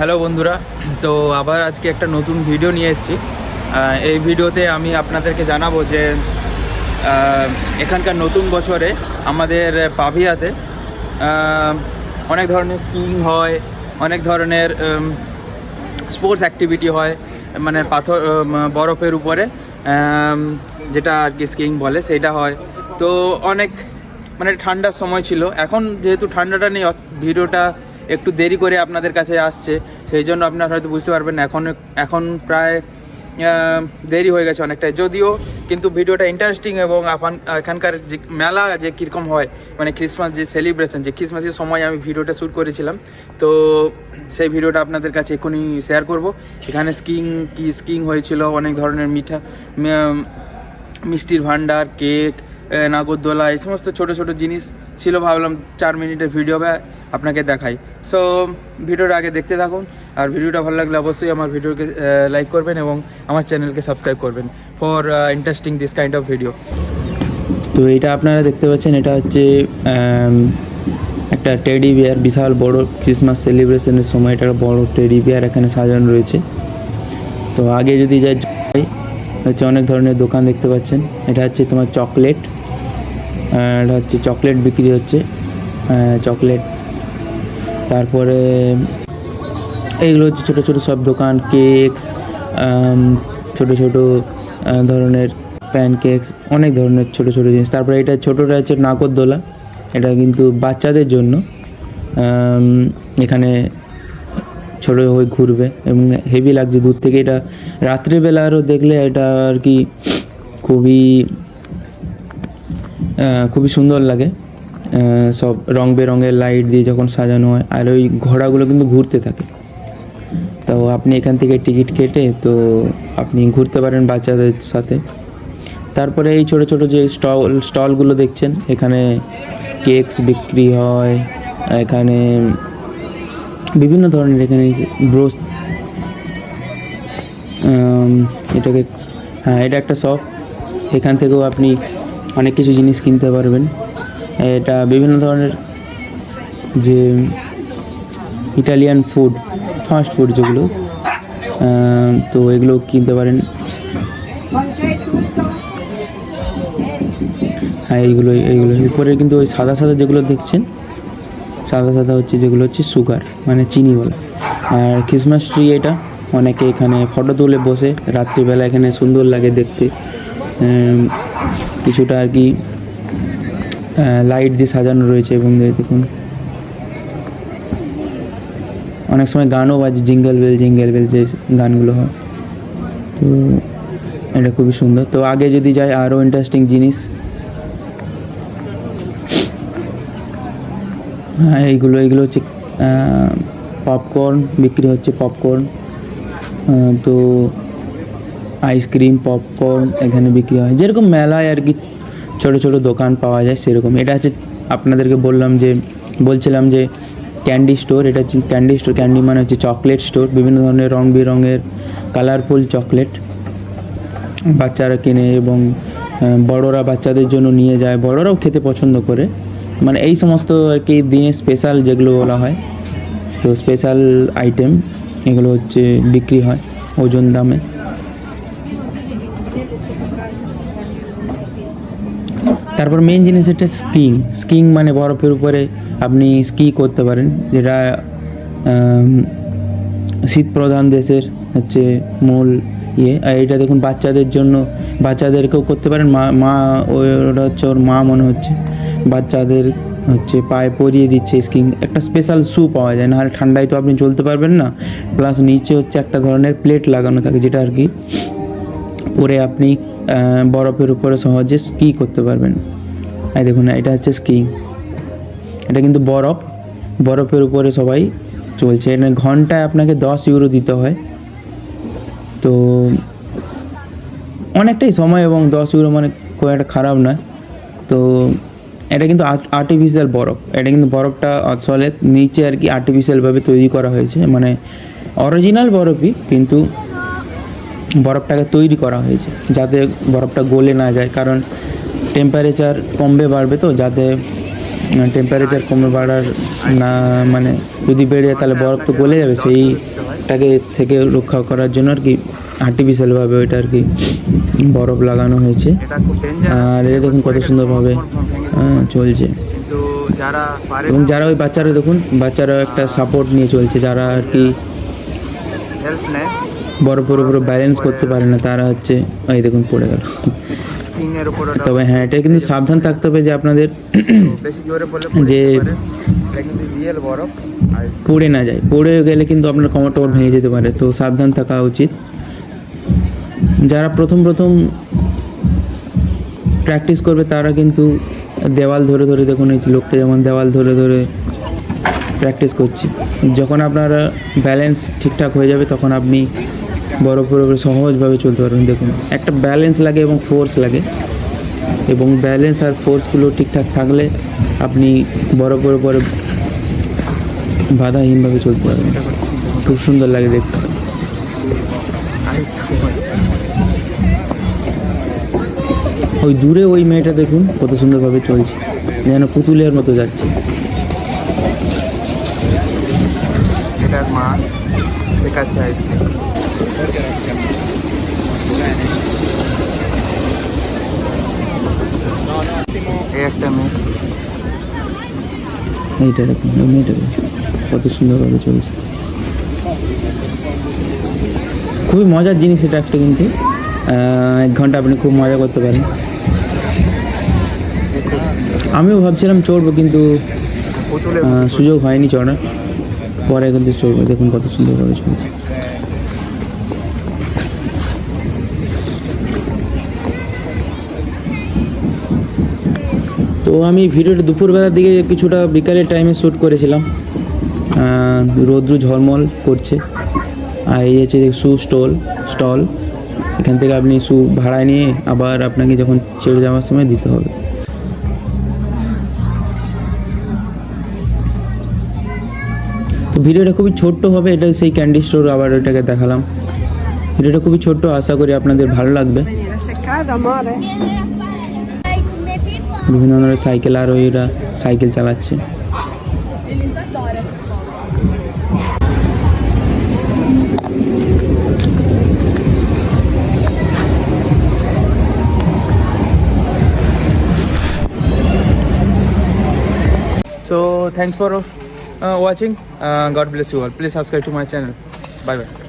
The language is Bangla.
হ্যালো বন্ধুরা, তো আবার আজকে একটা নতুন ভিডিও নিয়ে এসেছি। এই ভিডিওতে আমি আপনাদেরকে জানাবো যে এখানকার নতুন বছরে আমাদের পাভিয়াতে অনেক ধরনের স্কিইং হয়, অনেক ধরনের স্পোর্টস অ্যাক্টিভিটি হয়, মানে পাথর বরফের উপরে যেটা আর কি স্কিইং বলে সেইটা হয়। তো অনেক মানে ঠান্ডার সময় ছিল, এখন যেহেতু ঠান্ডাটা নেই ভিডিওটা একটু দেরি করে আপনাদের কাছে আসছে, সেই জন্য আপনারা হয়তো বুঝতে পারবেন এখন প্রায় দেরি হয়ে গেছে অনেকটাই, যদিও কিন্তু ভিডিওটা ইন্টারেস্টিং এবং এখানকার যে মেলা যে কীরকম হয়, মানে ক্রিসমাস যে সেলিব্রেশন, যে ক্রিসমাসের সময় আমি ভিডিওটা শ্যুট করেছিলাম, তো সেই ভিডিওটা আপনাদের কাছে এক্ষুনি শেয়ার করব। এখানে স্কিইং হয়েছিল, অনেক ধরনের মিষ্টির ভান্ডার, কেক, নাগরদোলা, এই সমস্ত ছোটো ছোটো জিনিস ছিল। ভাবলাম 4 মিনিটের ভিডিও আপনাকে দেখাই। সো ভিডিওটা আগে দেখতে থাকুন, আর ভিডিওটা ভালো লাগলে অবশ্যই আমার ভিডিওকে লাইক করবেন এবং আমার চ্যানেলকে সাবস্ক্রাইব করবেন for interesting this kind of video. তো এটা আপনারা দেখতে পাচ্ছেন, এটা হচ্ছে একটা টেডি বিয়ার, বিশাল বড় ক্রিসমাস সেলিব্রেশনের সময় এটা বড় টেডি বিয়ার এখানে সাজানো রয়েছে। তো আগে যদি যাই হচ্ছে অনেক ধরনের দোকান দেখতে পাচ্ছেন। এটা হচ্ছে তোমার চকলেট, এটা হচ্ছে চকলেট বিক্রি হচ্ছে, চকলেট। তারপরে এইগুলো হচ্ছে ছোটো ছোটো সব দোকান, কেকস, ছোটো ছোটো ধরনের প্যানকেকস, অনেক ধরনের ছোটো ছোটো জিনিস। তারপরে এটা ছোটোটা হচ্ছে নাগরদোলা, এটা কিন্তু বাচ্চাদের জন্য। এখানে ছোটো হয়ে ঘুরবে এবং হেভি লাগছে দূর থেকে। এটা রাত্রিবেলা আরও দেখলে এটা আর কি খুবই সুন্দর লাগে, সব রং বেরঙের লাইট দিয়ে যখন সাজানো হয়, আর ওই ঘোড়াগুলো কিন্তু ঘুরতে থাকে। তো আপনি এখান থেকে টিকিট কেটে তো আপনি ঘুরতে পারেন বাচ্চাদের সাথে। তারপরে এই ছোটো ছোটো যে স্টলগুলো দেখছেন, এখানে কেকস বিক্রি হয়, এখানে বিভিন্ন ধরনের, এখানে এটাকে এটা একটা শপ, এখান থেকেও আপনি অনেক কিছু জিনিস কিনতে পারবেন। এটা বিভিন্ন ধরনের যে ইটালিয়ান ফুড, ফাস্ট ফুড যেগুলো, তো এগুলো কিনতে পারেন। হ্যাঁ, এইগুলো এরপরে কিন্তু ওই সাদা যেগুলো দেখছেন, সাদা হচ্ছে যেগুলো হচ্ছে সুগার, মানে চিনি বলে। আর ক্রিসমাস ট্রি, এটা অনেকে এখানে ফটো তুলে বসে রাত্রিবেলা, এখানে সুন্দর লাগে দেখতে। কিছুটা আর কি লাইট দিয়ে সাজানো রয়েছে এবং দেখুন অনেক সময় গানও বাজে, জিঙ্গেল বেল যে গানগুলো হয়। তো এটা খুবই সুন্দর। তো আগে যদি যাই আরও ইন্টারেস্টিং জিনিস, হ্যাঁ এইগুলো হচ্ছে পপকর্ন বিক্রি হচ্ছে, পপকর্ন। তো আইসক্রিম, পপকর্ন এখানে বিক্রি হয়, যেরকম মেলায় আর কি ছোটো ছোটো দোকান পাওয়া যায় সেরকম। এটা হচ্ছে আপনাদেরকে বলছিলাম যে ক্যান্ডি স্টোর। এটা হচ্ছে ক্যান্ডি স্টোর, ক্যান্ডি মানে হচ্ছে চকলেট স্টোর। বিভিন্ন ধরনের রং বেরঙের কালারফুল চকলেট বাচ্চারা কেনে এবং বড়রা বাচ্চাদের জন্য নিয়ে যায়, বড়রাও খেতে পছন্দ করে। মানে এই সমস্ত আর কি দিনের স্পেশাল যেগুলো বলা হয়, তো স্পেশাল আইটেম এগুলো হচ্ছে বিক্রি হয় ওজন দামে। তারপর মেন জিনিস এটা স্কিইং, মানে বরফের উপরে আপনি স্কি করতে পারেন, যেটা শীত প্রধান দেশের হচ্ছে মূল ইয়ে। আর এটা দেখুন বাচ্চাদের জন্য, বাচ্চাদেরকেও করতে পারেন। ওটা হচ্ছে ওর মা মনে হচ্ছে বাচ্চাদের হচ্ছে পায়ে পরিয়ে দিচ্ছে স্কিইং। একটা স্পেশাল শ্যু পাওয়া যায়, নাহলে ঠান্ডায় তো আপনি চলতে পারবেন না। প্লাস নিচে হচ্ছে একটা ধরনের প্লেট লাগানো থাকে, যেটা আর কি পরে আপনি বরফের উপরে সহজে স্কি করতে পারবেন। এই দেখুন এটা হচ্ছে স্কিইং, এটা কিন্তু বরফের উপরে সবাই চলছে। এটা ঘন্টায় আপনাকে 10 ইউরো দিতে হয়, তো অনেকটাই সময়, এবং 10 ইউরো মানে খুব একটা খারাপ নয়। তো এটা কিন্তু আর্টিফিশিয়াল বরফ, এটা কিন্তু বরফটা আসলে নিচে আর কি আর্টিফিশিয়ালভাবে তৈরি করা হয়েছে, মানে অরিজিনাল বরফই, কিন্তু বরফটাকে তৈরি করা হয়েছে যাতে বরফটা গলে না যায়, কারণ টেম্পারেচার কমবে বাড়বে, তো যাতে টেম্পারেচার কমে বাড়ার না, মানে যদি বেড়ে যায় তাহলে বরফ তো গলে যাবে, সেইটাকে থেকে রক্ষা করার জন্য আর কি আর্টিফিশিয়ালভাবে ওইটা আর কি বরফ লাগানো হয়েছে। আর এটা দেখুন কত সুন্দরভাবে চলছে। এবং যারা ওই বাচ্চারা দেখুন, বাচ্চারা একটা সাপোর্ট নিয়ে চলছে, যারা আর কি বরফের উপরে ব্যালেন্স করতে পারে না, তারা হচ্ছে এই দেখুন পড়ে গেল। তবে হ্যাঁ, এটা কিন্তু সাবধান থাকতে হবে যে আপনাদের যে পড়ে না যায়, পড়ে গেলে কিন্তু আপনার কোমর টোমর ভেঙে যেতে পারে, তো সাবধান থাকা উচিত। যারা প্রথম প্র্যাকটিস করবে তারা কিন্তু দেওয়াল ধরে ধরে, দেখুন এই লোকটা যেমন দেওয়াল ধরে ধরে প্র্যাকটিস করছি। যখন আপনার ব্যালেন্স ঠিকঠাক হয়ে যাবে তখন আপনি বরফের উপরে সহজভাবে চলতে পারবেন। দেখুন একটা ব্যালেন্স লাগে এবং ফোর্স লাগে, এবং ব্যালেন্স আর ফোর্সগুলো ঠিকঠাক থাকলে আপনি বরফের উপরে বাধাহীনভাবে চলতে পারবেন। খুব সুন্দর লাগে দেখতে। ওই দূরে ওই মেয়েটা দেখুন কত সুন্দরভাবে চলছে, যেন পুতুলের মতো যাচ্ছে। এটার মা শেখাচ্ছে আইসক্রিম। এই একটা মেয়ে, এইটা দেখুন ওই মেয়েটা কত সুন্দরভাবে চলছে। খুবই মজার জিনিস এটা একটা, কিন্তু 1 ঘন্টা আপনি খুব মজা করতে পারেন। আমিও ভাবছিলাম চড়বো, কিন্তু সুযোগ হয়নি চড়ার, পরে কিন্তু চড়বো। দেখুন কত সুন্দরভাবে চলছে। তো আমি ভিডিওটা দুপুরবেলার দিকে কিছুটা বিকালের টাইমে শ্যুট করেছিলাম। রৌদ্র ঝলমল করছে, আর এই হচ্ছে শু স্টল। এখান থেকে আপনি শু ভাড়ায় নিয়ে আবার আপনাকে যখন ছেড়ে যাওয়ার সময় দিতে হবে। তো ভিডিওটা খুবই ছোট্ট হবে, এটা সেই ক্যান্ডি স্টোর, আবার ওইটাকে দেখালাম। ভিডিওটা খুবই ছোট্ট, আশা করি আপনাদের ভালো লাগবে। বিভিন্ন ধরনের সাইকেল, আর ওইরা সাইকেল চালাচ্ছে। So thanks for watching. God bless you all. Please subscribe to my channel. Bye bye.